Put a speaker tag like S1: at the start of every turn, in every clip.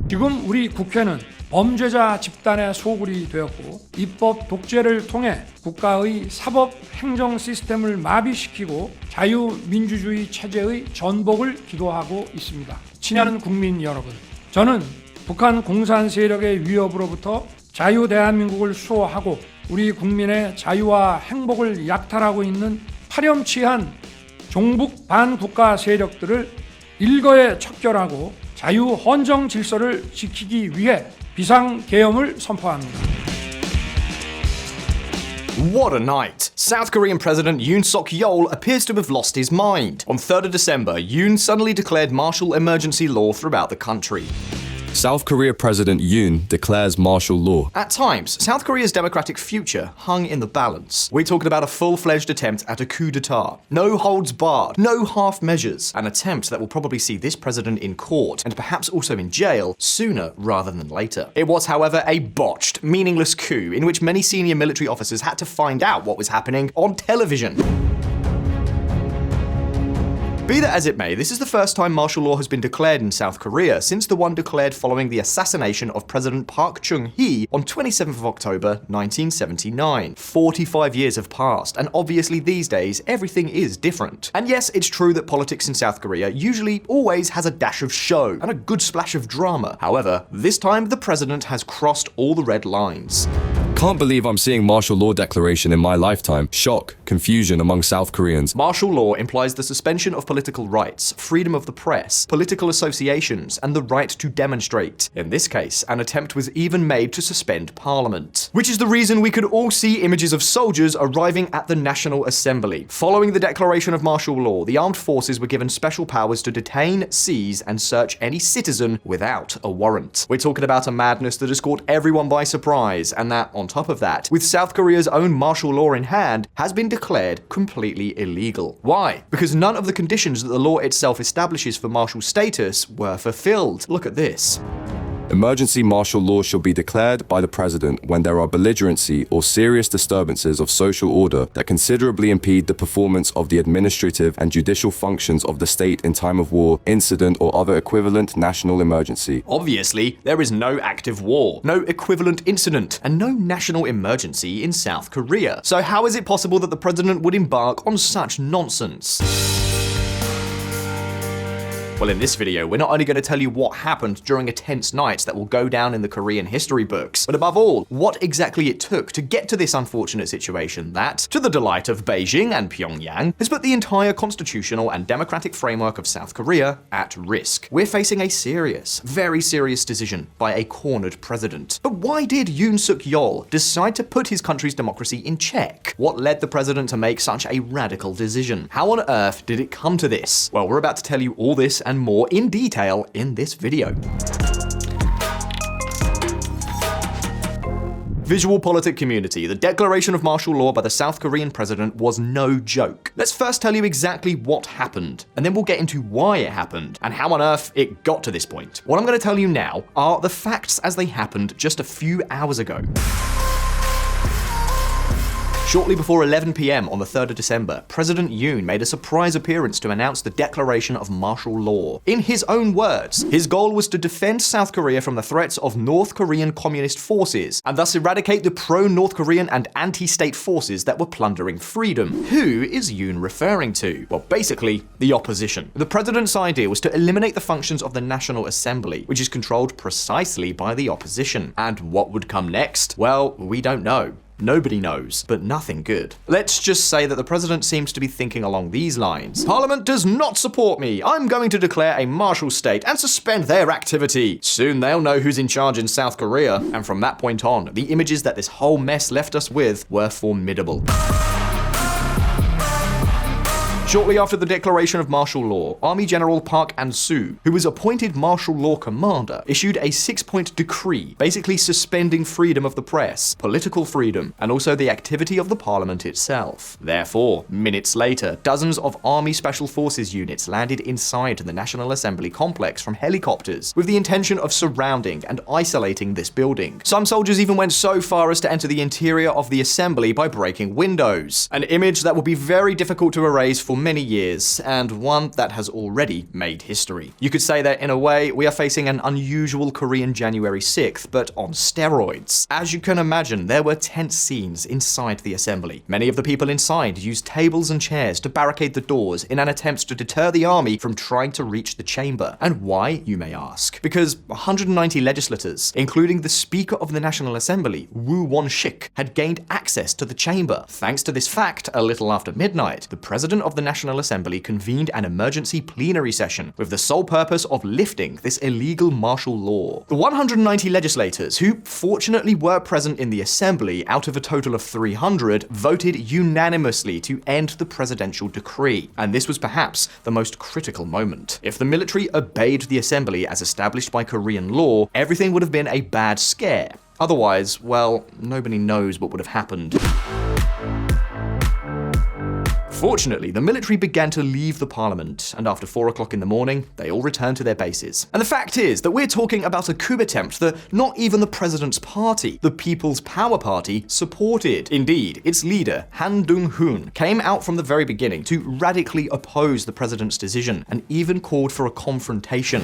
S1: 지금 우리 국회는 범죄자 집단의 소굴이 되었고 입법 독재를 통해 국가의 사법 행정 시스템을 마비시키고 자유민주주의 체제의 전복을 기도하고 있습니다. 친한 국민 여러분, 저는 북한 공산 세력의 위협으로부터 자유 대한민국을 수호하고 우리 국민의 자유와 행복을 약탈하고 있는 파렴치한 종북 반국가 세력들을 일거에 척결하고 자유 헌정 질서를 지키기 위해 비상계엄을 선포합니다.
S2: What a night! South Korean President Yoon Yeol appears to have lost his mind. On 3rd of December, Yoon suddenly declared martial emergency law throughout the country.
S3: South Korea President Yoon declares martial law.
S2: At times, South Korea's democratic future hung in the balance. We're talking about a full-fledged attempt at a coup d'etat. No holds barred, no half measures. An attempt that will probably see this president in court, and perhaps also in jail, sooner rather than later. It was, however, a botched, meaningless coup in which many senior military officers had to find out what was happening on television. Be that as it may, this is the first time martial law has been declared in South Korea since the one declared following the assassination of President Park Chung-hee on 27th of October 1979. 45 years have passed, and obviously these days everything is different. And yes, it's true that politics in South Korea usually always has a dash of show and a good splash of drama. However, this time the president has crossed all the red lines.
S3: Can't believe I'm seeing martial law declaration in my lifetime. Shock, confusion among South Koreans.
S2: Martial law implies the suspension of political rights, freedom of the press, political associations, and the right to demonstrate. In this case, an attempt was even made to suspend parliament. Which is the reason we could all see images of soldiers arriving at the National Assembly. Following the declaration of martial law, the armed forces were given special powers to detain, seize, and search any citizen without a warrant. We're talking about a madness that has caught everyone by surprise, and that, on top of that, with South Korea's own martial law in hand, has been declared completely illegal. Why? Because none of the conditions that the law itself establishes for martial status were fulfilled. Look at this.
S3: Emergency martial law shall be declared by the President when there are belligerency or serious disturbances of social order that considerably impede the performance of the administrative and judicial functions of the state in time of war, incident, or other equivalent national emergency.
S2: Obviously, there is no active war, no equivalent incident, and no national emergency in South Korea. So how is it possible that the President would embark on such nonsense? Well, in this video, we're not only going to tell you what happened during a tense night that will go down in the Korean history books, but above all, what exactly it took to get to this unfortunate situation that, to the delight of Beijing and Pyongyang, has put the entire constitutional and democratic framework of South Korea at risk. We're facing a serious, very serious decision by a cornered president. But why did Yoon Yeol decide to put his country's democracy in check? What led the president to make such a radical decision? How on earth did it come to this? Well, we're about to tell you all this and more in detail in this video. VisualPolitik community, the declaration of martial law by the South Korean president was no joke. Let's first tell you exactly what happened, and then we'll get into why it happened and how on earth it got to this point. What I'm going to tell you now are the facts as they happened just a few hours ago. Shortly before 11 p.m. on the 3rd of December, President Yoon made a surprise appearance to announce the declaration of martial law. In his own words, his goal was to defend South Korea from the threats of North Korean communist forces, and thus eradicate the pro-North Korean and anti-state forces that were plundering freedom. Who is Yoon referring to? Well, basically, the opposition. The president's idea was to eliminate the functions of the National Assembly, which is controlled precisely by the opposition. And what would come next? Well, we don't know. Nobody knows, but nothing good. Let's just say that the president seems to be thinking along these lines. Parliament does not support me. I'm going to declare a martial state and suspend their activity. Soon they'll know who's in charge in South Korea. And from that point on, the images that this whole mess left us with were formidable. Shortly after the declaration of martial law, Army General Park An-soo, who was appointed martial law commander, issued a 6-point decree basically suspending freedom of the press, political freedom, and also the activity of the parliament itself. Therefore, minutes later, dozens of Army Special Forces units landed inside the National Assembly complex from helicopters with the intention of surrounding and isolating this building. Some soldiers even went so far as to enter the interior of the assembly by breaking windows, an image that will be very difficult to erase for many years, and one that has already made history. You could say that in a way, we are facing an unusual Korean January 6th, but on steroids. As you can imagine, there were tense scenes inside the assembly. Many of the people inside used tables and chairs to barricade the doors in an attempt to deter the army from trying to reach the chamber. And why, you may ask? Because 190 legislators, including the Speaker of the National Assembly, Woo Won-shik, had gained access to the chamber. Thanks to this fact, a little after midnight, the President of the National Assembly convened an emergency plenary session with the sole purpose of lifting this illegal martial law. The 190 legislators, who fortunately were present in the assembly out of a total of 300, voted unanimously to end the presidential decree. And this was perhaps the most critical moment. If the military obeyed the assembly as established by Korean law, everything would have been a bad scare. Otherwise, well, nobody knows what would have happened. Fortunately, the military began to leave the parliament, and after 4 o'clock in the morning, they all returned to their bases. And the fact is that we're talking about a coup attempt that not even the president's party, the People's Power Party, supported. Indeed, its leader, Han Dong-hoon, came out from the very beginning to radically oppose the president's decision, and even called for a confrontation.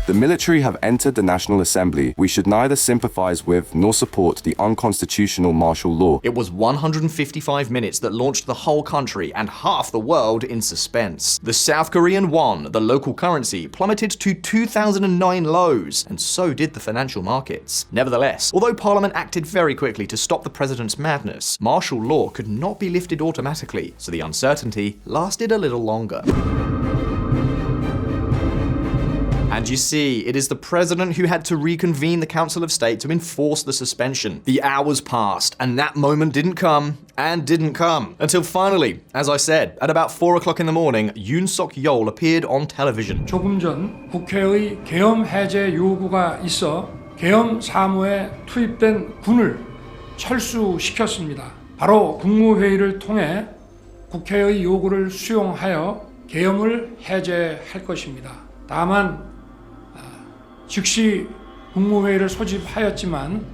S3: The military have entered the National Assembly. We should neither sympathize with nor support the unconstitutional martial law.
S2: It was 155 minutes that launched the whole country and half the world in suspense. The South Korean won, the local currency, plummeted to 2009 lows, and so did the financial markets. Nevertheless, although Parliament acted very quickly to stop the president's madness, martial law could not be lifted automatically, so the uncertainty lasted a little longer. And you see, it is the president who had to reconvene the Council of State to enforce the suspension. The hours passed, and that moment didn't come, and didn't come. Until finally, as I said, at about 4 o'clock in the morning, Yoon Yeol appeared on television.
S1: 조금 전 국회의 계엄 해제 요구가 있어 계엄 사무에 투입된 군을 철수시켰습니다. 바로 국무회의를 통해 국회의 요구를 수용하여 계엄을 해제할 것입니다. 다만 즉시 국무회의를 소집하였지만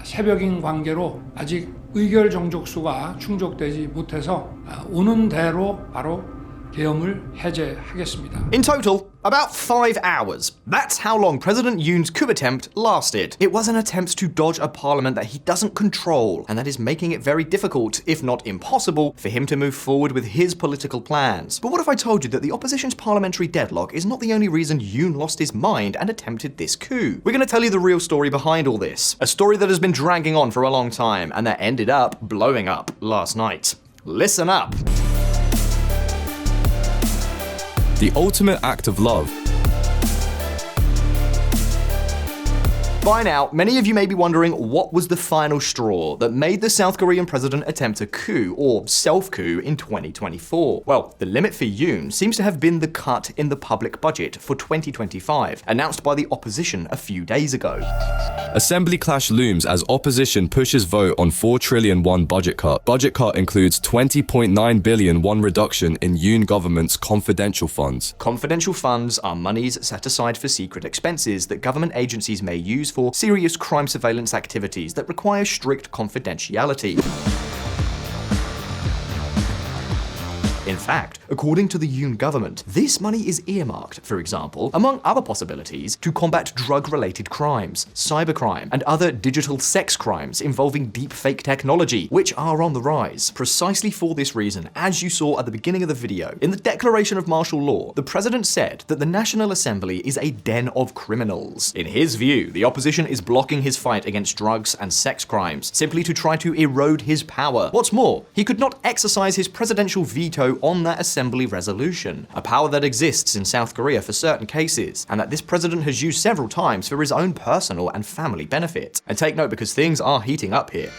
S1: 새벽인 관계로 아직 의결 정족수가 충족되지 못해서 오는 대로 바로 계엄을 해제하겠습니다.
S2: In total, about 5 hours. That's how long President Yoon's coup attempt lasted. It was an attempt to dodge a parliament that he doesn't control, and that is making it very difficult, if not impossible, for him to move forward with his political plans. But what if I told you that the opposition's parliamentary deadlock is not the only reason Yoon lost his mind and attempted this coup? We're going to tell you the real story behind all this. A story that has been dragging on for a long time, and that ended up blowing up last night. Listen up.
S3: The ultimate act of love.
S2: By now, many of you may be wondering what was the final straw that made the South Korean president attempt a coup, or self-coup, in 2024. Well, the limit for Yoon seems to have been the cut in the public budget for 2025, announced by the opposition a few days ago.
S3: Assembly clash looms as opposition pushes vote on 4 trillion won budget cut. Budget cut includes 20.9 billion won reduction in Yoon government's confidential funds.
S2: Confidential funds are monies set aside for secret expenses that government agencies may use for serious crime surveillance activities that require strict confidentiality. In fact, according to the Yoon government, this money is earmarked, for example, among other possibilities, to combat drug-related crimes, cybercrime, and other digital sex crimes involving deepfake technology, which are on the rise. Precisely for this reason, as you saw at the beginning of the video, in the declaration of martial law, the president said that the National Assembly is a den of criminals. In his view, the opposition is blocking his fight against drugs and sex crimes, simply to try to erode his power. What's more, he could not exercise his presidential veto on that assembly resolution, a power that exists in South Korea for certain cases, and that this president has used several times for his own personal and family benefit. And take note, because things are heating up here.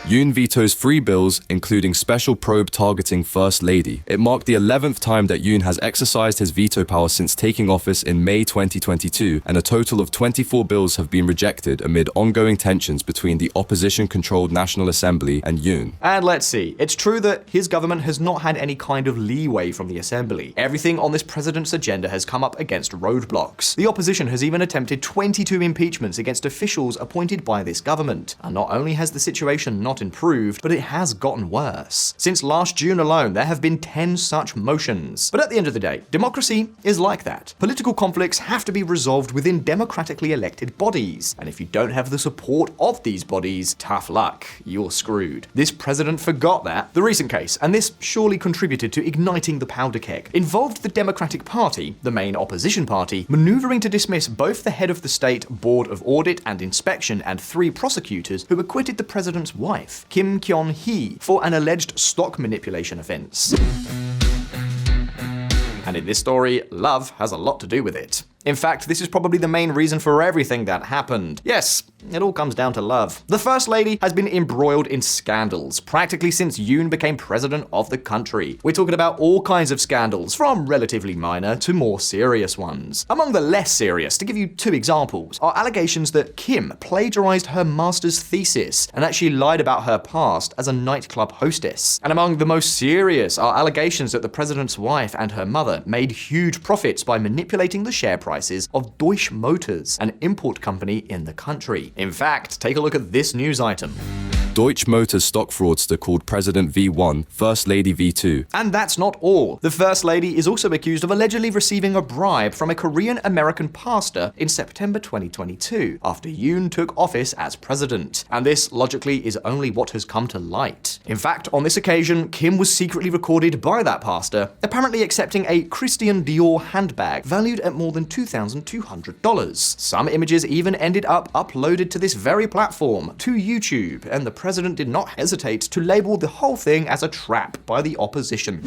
S3: Yoon vetoes 3 bills, including special probe targeting First Lady. It marked the 11th time that Yoon has exercised his veto power since taking office in May 2022, and a total of 24 bills have been rejected amid ongoing tensions between the opposition-controlled National Assembly and Yoon.
S2: And let's see, it's true that his government has not had any kind of leeway from the assembly. Everything on this president's agenda has come up against roadblocks. The opposition has even attempted 22 impeachments against officials appointed by this government. And not only has the situation not not improved, but it has gotten worse. Since last June alone, there have been 10 such motions. But at the end of the day, democracy is like that. Political conflicts have to be resolved within democratically elected bodies, and if you don't have the support of these bodies, tough luck, you're screwed. This president forgot that. The recent case, and this surely contributed to igniting the powder keg, involved the Democratic Party, the main opposition party, maneuvering to dismiss both the head of the State Board of Audit and Inspection and 3 prosecutors who acquitted the president's wife, Kim Kyon-hee, for an alleged stock manipulation offense. And in this story, love has a lot to do with it. In fact, this is probably the main reason for everything that happened. Yes, it all comes down to love. The First Lady has been embroiled in scandals practically since Yoon became president of the country. We're talking about all kinds of scandals, from relatively minor to more serious ones. Among the less serious, to give you 2 examples, are allegations that Kim plagiarized her master's thesis and that she lied about her past as a nightclub hostess. And among the most serious are allegations that the president's wife and her mother made huge profits by manipulating the share prices of Deutsche Motors, an import company in the country. In fact, take a look at this news item.
S3: Deutsche Motors stock fraudster called President V1, First Lady V2.
S2: And that's not all. The First Lady is also accused of allegedly receiving a bribe from a Korean-American pastor in September 2022, after Yoon took office as president. And this, logically, is only what has come to light. In fact, on this occasion, Kim was secretly recorded by that pastor, apparently accepting a Christian Dior handbag valued at more than $2,200. Some images even ended up uploaded to this very platform, to YouTube, and the president did not hesitate to label the whole thing as a trap by the opposition.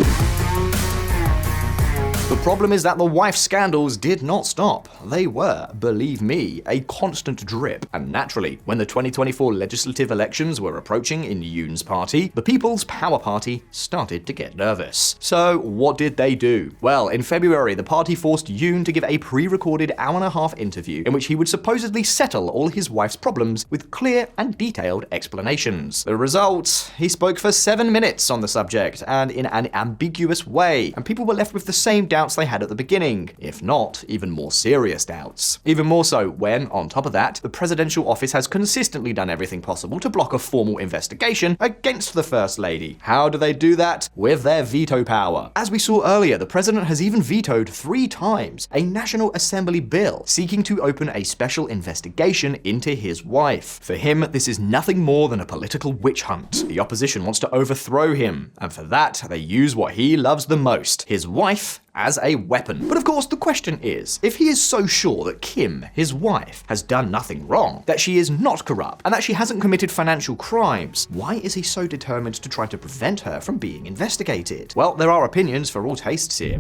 S2: The problem is that the wife scandals did not stop. They were, believe me, a constant drip. And naturally, when the 2024 legislative elections were approaching in Yoon's party, the People's Power Party started to get nervous. So what did they do? Well, in February, the party forced Yoon to give a pre-recorded hour-and-a-half interview in which he would supposedly settle all his wife's problems with clear and detailed explanations. The result? He spoke for 7 minutes on the subject, and in an ambiguous way, and people were left with the same doubts they had at the beginning, if not even more serious doubts. Even more so when, on top of that, the presidential office has consistently done everything possible to block a formal investigation against the First Lady. How do they do that? With their veto power. As we saw earlier, the president has even vetoed 3 times a National Assembly bill seeking to open a special investigation into his wife. For him, this is nothing more than a political witch hunt. The opposition wants to overthrow him, and for that, they use what he loves the most, his wife, as a weapon. But of course, the question is, if he is so sure that Kim, his wife, has done nothing wrong, that she is not corrupt, and that she hasn't committed financial crimes, why is he so determined to try to prevent her from being investigated? Well, there are opinions for all tastes here.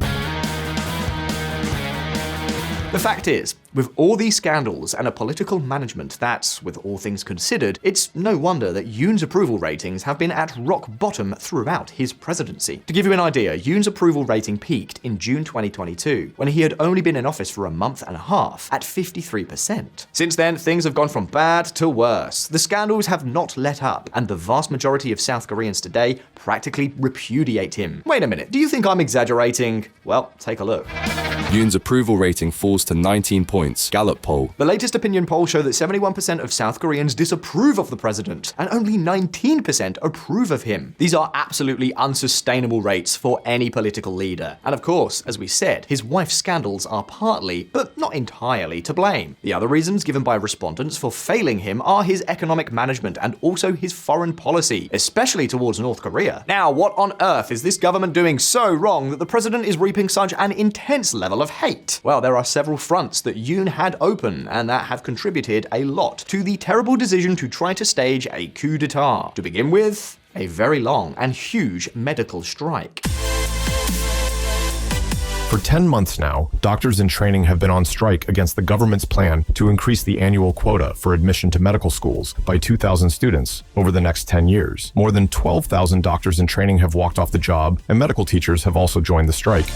S2: The fact is, with all these scandals and a political management that, with all things considered, it's no wonder that Yoon's approval ratings have been at rock bottom throughout his presidency. To give you an idea, Yoon's approval rating peaked in June 2022, when he had only been in office for a month and a half, at 53%. Since then, things have gone from bad to worse. The scandals have not let up, and the vast majority of South Koreans today practically repudiate him. Wait a minute, do you think I'm exaggerating? Well, take a look.
S3: Yoon's approval rating falls to 19 points. Gallup poll.
S2: The latest opinion polls show that 71% of South Koreans disapprove of the president, and only 19% approve of him. These are absolutely unsustainable rates for any political leader. And of course, as we said, his wife's scandals are partly, but not entirely, to blame. The other reasons given by respondents for failing him are his economic management and also his foreign policy, especially towards North Korea. Now, what on earth is this government doing so wrong that the president is reaping such an intense level of hate? Well, there are several fronts that Yoon had open and that have contributed a lot to the terrible decision to try to stage a coup d'etat. To begin with, a very long and huge medical strike.
S4: For 10 months now, doctors in training have been on strike against the government's plan to increase the annual quota for admission to medical schools by 2,000 students over the next 10 years. More than 12,000 doctors in training have walked off the job, and medical teachers have also joined the strike.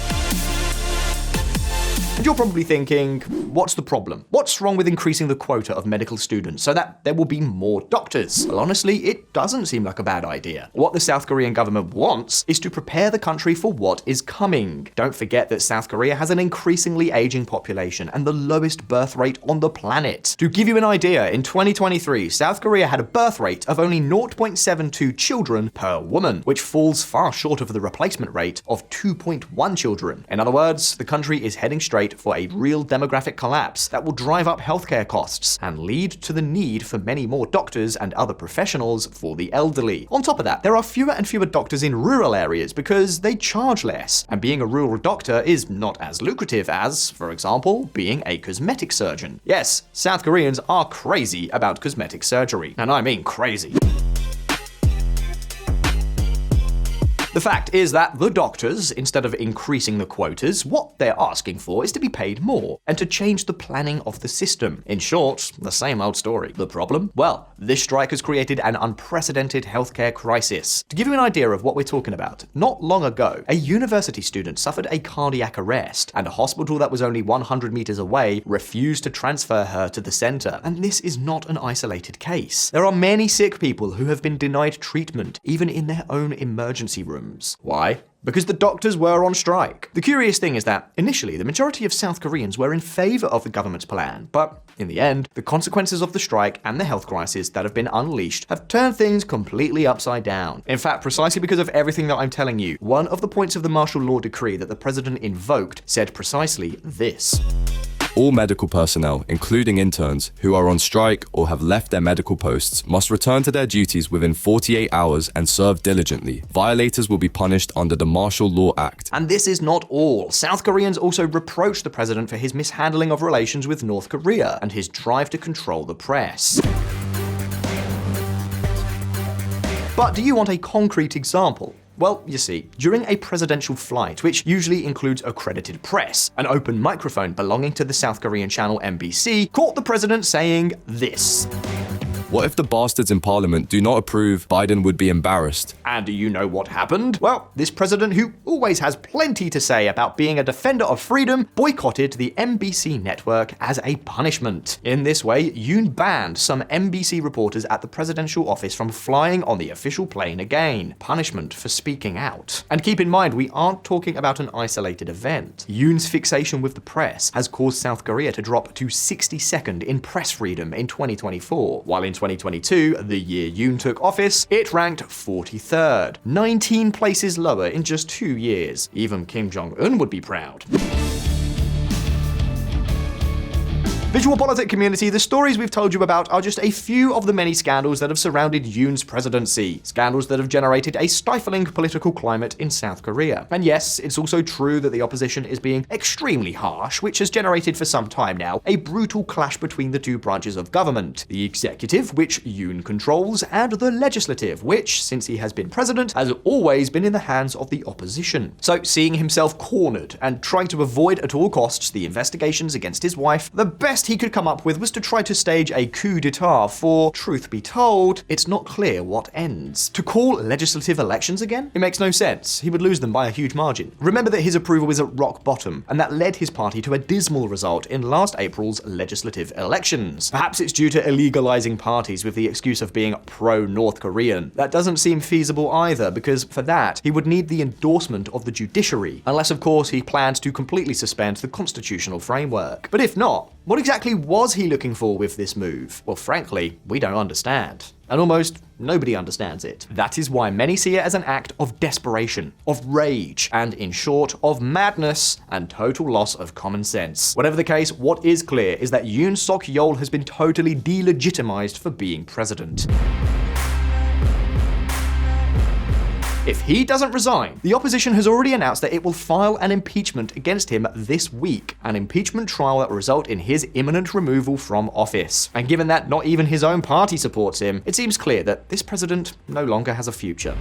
S2: And you're probably thinking, what's the problem? What's wrong with increasing the quota of medical students so that there will be more doctors? Well, honestly, it doesn't seem like a bad idea. What the South Korean government wants is to prepare the country for what is coming. Don't forget that South Korea has an increasingly aging population and the lowest birth rate on the planet. To give you an idea, in 2023, South Korea had a birth rate of only 0.72 children per woman, which falls far short of the replacement rate of 2.1 children. In other words, the country is heading straight for a real demographic collapse that will drive up healthcare costs and lead to the need for many more doctors and other professionals for the elderly. On top of that, there are fewer and fewer doctors in rural areas because they charge less, and being a rural doctor is not as lucrative as, for example, being a cosmetic surgeon. Yes, South Koreans are crazy about cosmetic surgery, and I mean crazy. The fact is that the doctors, instead of increasing the quotas, what they're asking for is to be paid more and to change the planning of the system. In short, the same old story. The problem? Well, this strike has created an unprecedented healthcare crisis. To give you an idea of what we're talking about, not long ago, a university student suffered a cardiac arrest, and a hospital that was only 100 meters away refused to transfer her to the center. And this is not an isolated case. There are many sick people who have been denied treatment, even in their own emergency room. Why? Because the doctors were on strike. The curious thing is that, initially, the majority of South Koreans were in favor of the government's plan, but in the end, the consequences of the strike and the health crisis that have been unleashed have turned things completely upside down. In fact, precisely because of everything that I'm telling you, one of the points of the martial law decree that the president invoked said precisely this.
S3: All medical personnel, including interns, who are on strike or have left their medical posts must return to their duties within 48 hours and serve diligently. Violators will be punished under the Martial Law Act.
S2: And this is not all. South Koreans also reproached the president for his mishandling of relations with North Korea and his drive to control the press. But do you want a concrete example? Well, you see, during a presidential flight, which usually includes accredited press, an open microphone belonging to the South Korean channel MBC caught the president saying this.
S3: What if the bastards in parliament do not approve? Biden would be embarrassed.
S2: And do you know what happened? Well, this president, who always has plenty to say about being a defender of freedom, boycotted the MBC network as a punishment. In this way, Yoon banned some MBC reporters at the presidential office from flying on the official plane again. Punishment for speaking out. And keep in mind, we aren't talking about an isolated event. Yoon's fixation with the press has caused South Korea to drop to 62nd in press freedom in 2024, while in 2022, the year Yoon took office, it ranked 43rd, 19 places lower in just 2 years. Even Kim Jong-un would be proud. VisualPolitik community, the stories we've told you about are just a few of the many scandals that have surrounded Yoon's presidency. Scandals that have generated a stifling political climate in South Korea. And yes, it's also true that the opposition is being extremely harsh, which has generated for some time now a brutal clash between the two branches of government. The executive, which Yoon controls, and the legislative, which, since he has been president, has always been in the hands of the opposition. So, seeing himself cornered and trying to avoid at all costs the investigations against his wife, the best he could come up with was to try to stage a coup d'etat for, truth be told, it's not clear what ends. To call legislative elections again? It makes no sense. He would lose them by a huge margin. Remember that his approval is at rock bottom, and that led his party to a dismal result in last April's legislative elections. Perhaps it's due to illegalizing parties with the excuse of being pro-North Korean. That doesn't seem feasible either, because for that, he would need the endorsement of the judiciary, unless of course he plans to completely suspend the constitutional framework. But if not, what exactly was he looking for with this move? Well, frankly, we don't understand. And almost nobody understands it. That is why many see it as an act of desperation, of rage, and in short, of madness and total loss of common sense. Whatever the case, what is clear is that Yoon Yeol has been totally delegitimized for being president. If he doesn't resign, the opposition has already announced that it will file an impeachment against him this week, an impeachment trial that will result in his imminent removal from office. And given that not even his own party supports him, it seems clear that this president no longer has a future.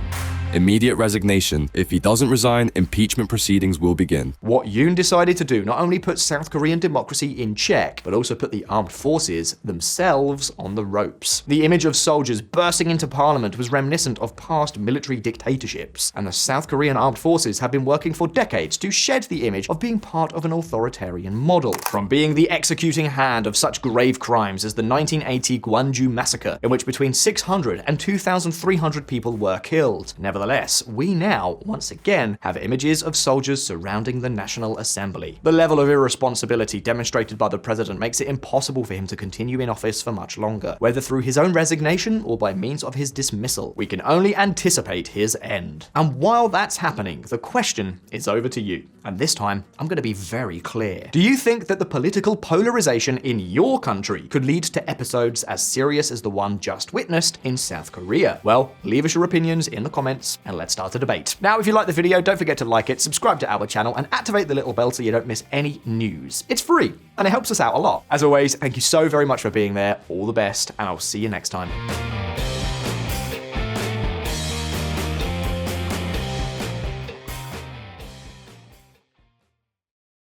S3: immediate resignation. If he doesn't resign, impeachment proceedings will begin.
S2: What Yoon decided to do not only put South Korean democracy in check, but also put the armed forces themselves on the ropes. The image of soldiers bursting into parliament was reminiscent of past military dictatorships, and the South Korean armed forces have been working for decades to shed the image of being part of an authoritarian model. From being the executing hand of such grave crimes as the 1980 Gwangju massacre, in which between 600 and 2,300 people were killed. Nevertheless, we now, once again, have images of soldiers surrounding the National Assembly. The level of irresponsibility demonstrated by the president makes it impossible for him to continue in office for much longer, whether through his own resignation or by means of his dismissal. We can only anticipate his end. And while that's happening, the question is over to you. And this time, I'm going to be very clear. Do you think that the political polarization in your country could lead to episodes as serious as the one just witnessed in South Korea? Well, leave us your opinions in the comments and let's start a debate. Now, if you like the video, don't forget to like it, subscribe to our channel, and activate the little bell so you don't miss any news. It's free, and it helps us out a lot. As always, thank you so very much for being there. All the best, and I'll see you next time.